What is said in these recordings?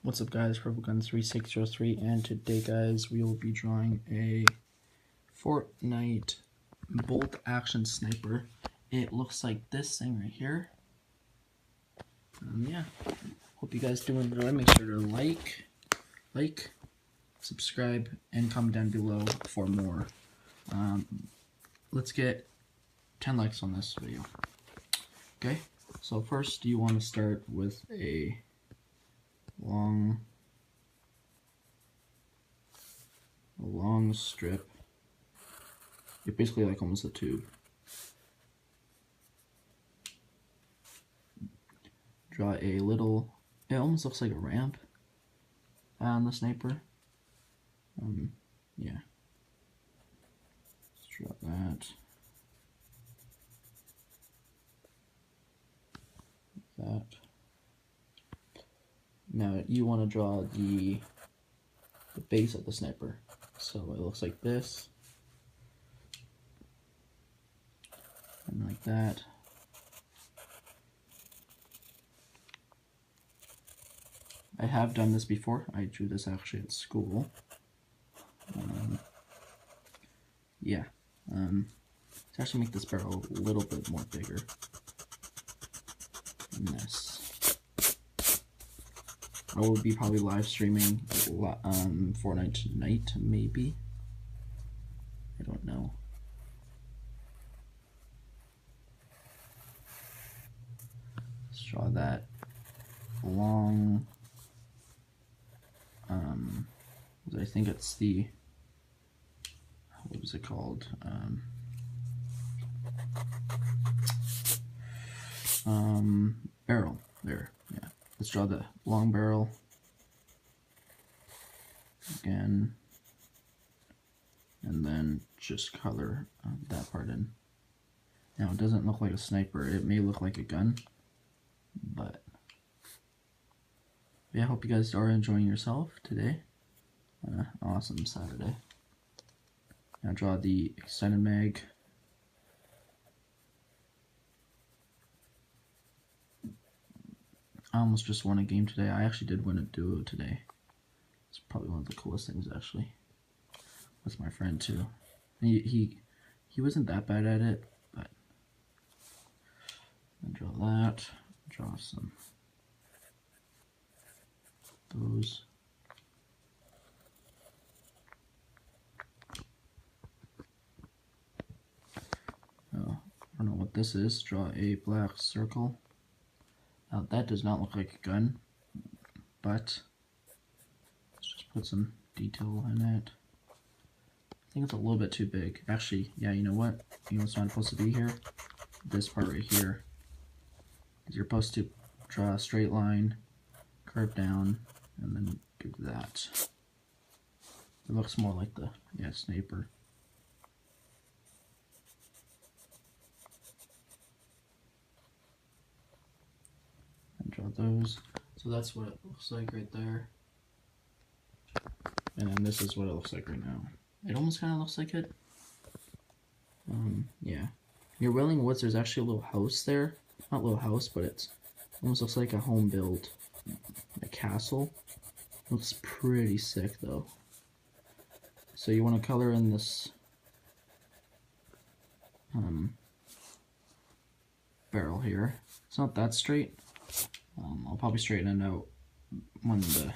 What's up guys, PurpleGun3603, and today guys we will be drawing a Fortnite bolt action sniper. It looks like this thing right here. Yeah, hope you guys do enjoy. Make sure to like, subscribe, and comment down below for more. Let's get 10 likes on this video. Okay, so first you want to start with a long strip. It's basically like almost a tube. Draw a little, it almost looks like a ramp on the sniper. Yeah. Let's draw that. That. Now you want to draw the base of the sniper. So it looks like this. And like that. I have done this before. I drew this actually at school. Yeah. Let's actually make this barrel a little bit more bigger than this. I will be probably live streaming Fortnite tonight, maybe. I don't know. Let's draw that long. I think it's the, what was it called? Barrel. There. Yeah. Let's draw the long barrel again, and then just color that part in. Now it doesn't look like a sniper. It may look like a gun, but yeah, I hope you guys are enjoying yourself today. Awesome Saturday. Now draw the extended mag. I almost just won a game today. I actually did win a duo today. It's probably one of the coolest things actually. With my friend too. He wasn't that bad at it, but I'll draw that. Draw some those. Oh, I don't know what this is. Draw a black circle. Now that does not look like a gun, but let's just put some detail in it. I think it's a little bit too big. Actually, yeah, you know what? You know what's not supposed to be here? This part right here. You're supposed to draw a straight line, curve down, and then give that. It looks more like the, yeah, sniper. And draw those. So that's what it looks like right there. And then this is what it looks like right now. It almost kind of looks like it. Yeah. Near Wailing Woods, there's actually a little house there. Not a little house, but it almost looks like a home build, a castle. Looks pretty sick though. So you want to color in this barrel here. It's not that straight. I'll probably straighten it out when the,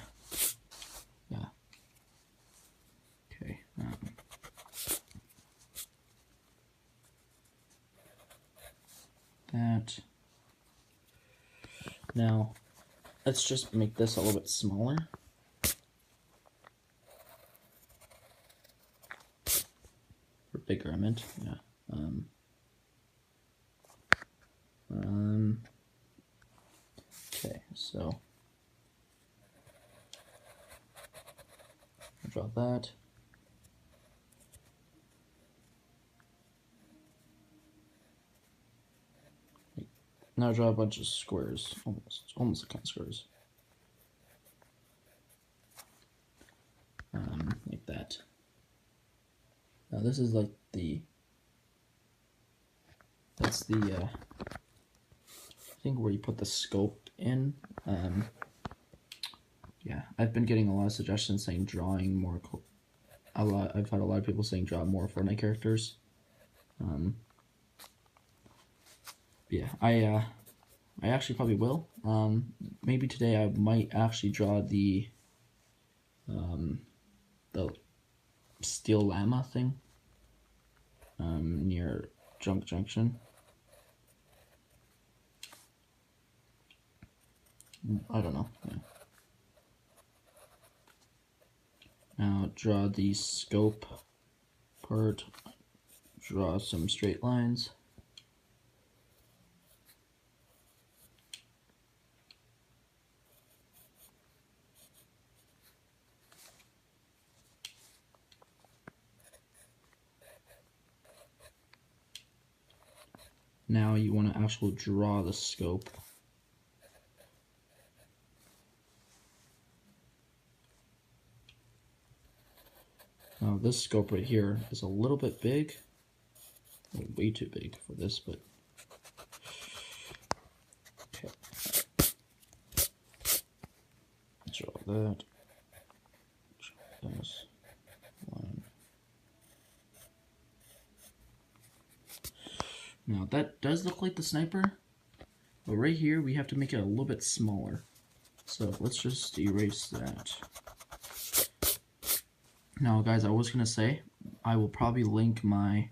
yeah. Okay. That. Now, let's just make this a little bit smaller. Or bigger, I meant. Yeah. Okay, so I'll draw that. Now draw a bunch of squares, almost like kind of squares. Like that. Now this is like the, that's the, I think where you put the scope in. Yeah, I've been getting a lot of suggestions saying drawing more. I've had a lot of people saying draw more Fortnite characters. Yeah, I actually probably will. Maybe today I might actually draw the steel llama thing near Junk Junction. I don't know. Yeah. Now draw the scope part. Draw some straight lines. Now you want to actually draw the scope. Now this scope right here is a little bit big. Way too big for this, but okay. Draw that. Draw this line. Now that does look like the sniper, but right here we have to make it a little bit smaller. So let's just erase that. Now guys, I was gonna say, I will probably link my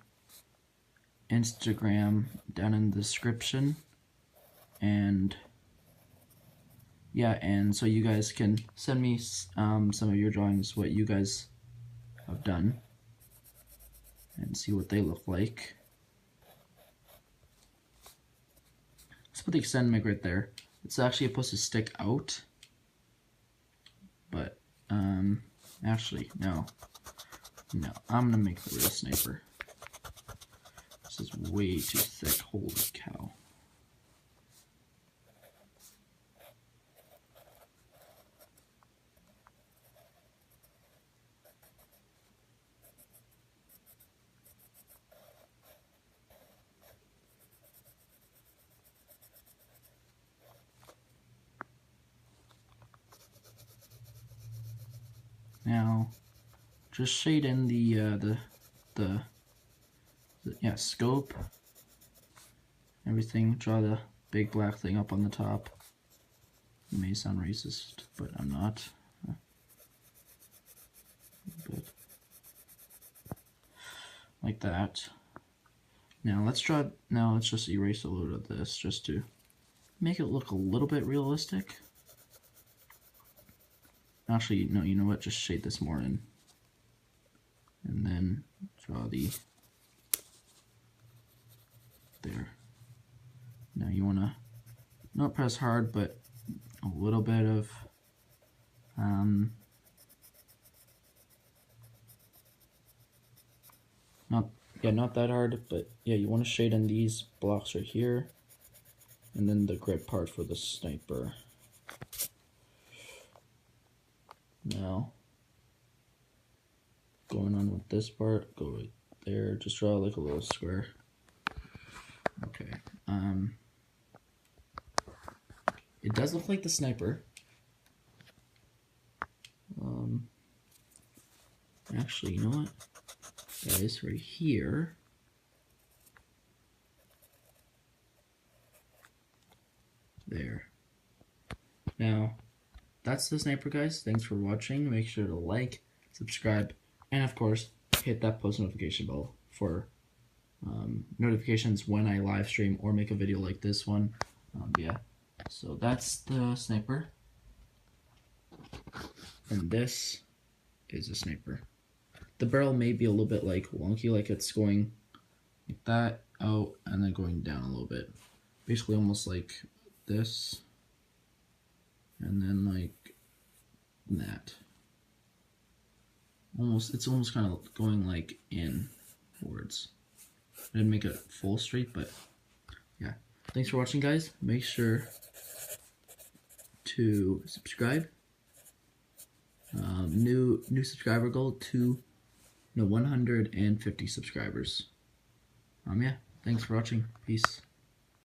Instagram down in the description, and yeah, and so you guys can send me some of your drawings, what you guys have done, and see what they look like. Let's put the extend mic right there. It's actually supposed to stick out, but actually no, I'm gonna make the real sniper. This is way too thick, holy cow. Now, just shade in the scope, everything. Draw the big black thing up on the top. It may sound racist, but I'm not. But like that. Now let's just erase a load of this just to make it look a little bit realistic. Actually, no, you know what? Just shade this more in. And then draw the there. Now you want to not press hard, but a little bit of not that hard, but yeah, you want to shade in these blocks right here, and then the grip part for the sniper. Now, going on with this part, go right there, just draw like a little square. Okay, it does look like the sniper. Actually, you know what, guys, right here, there. Now, that's the sniper, guys. Thanks for watching. Make sure to like, subscribe, and of course, hit that post notification bell for notifications when I live stream or make a video like this one. Yeah, so that's the sniper, and this is a sniper. The barrel may be a little bit like wonky, like it's going like that out and then going down a little bit, basically almost like this, and then like that. It's almost kind of going like inwards. I didn't make it full straight, but yeah. Thanks for watching, guys. Make sure to subscribe. New subscriber goal to 150 subscribers. Yeah. Thanks for watching. Peace.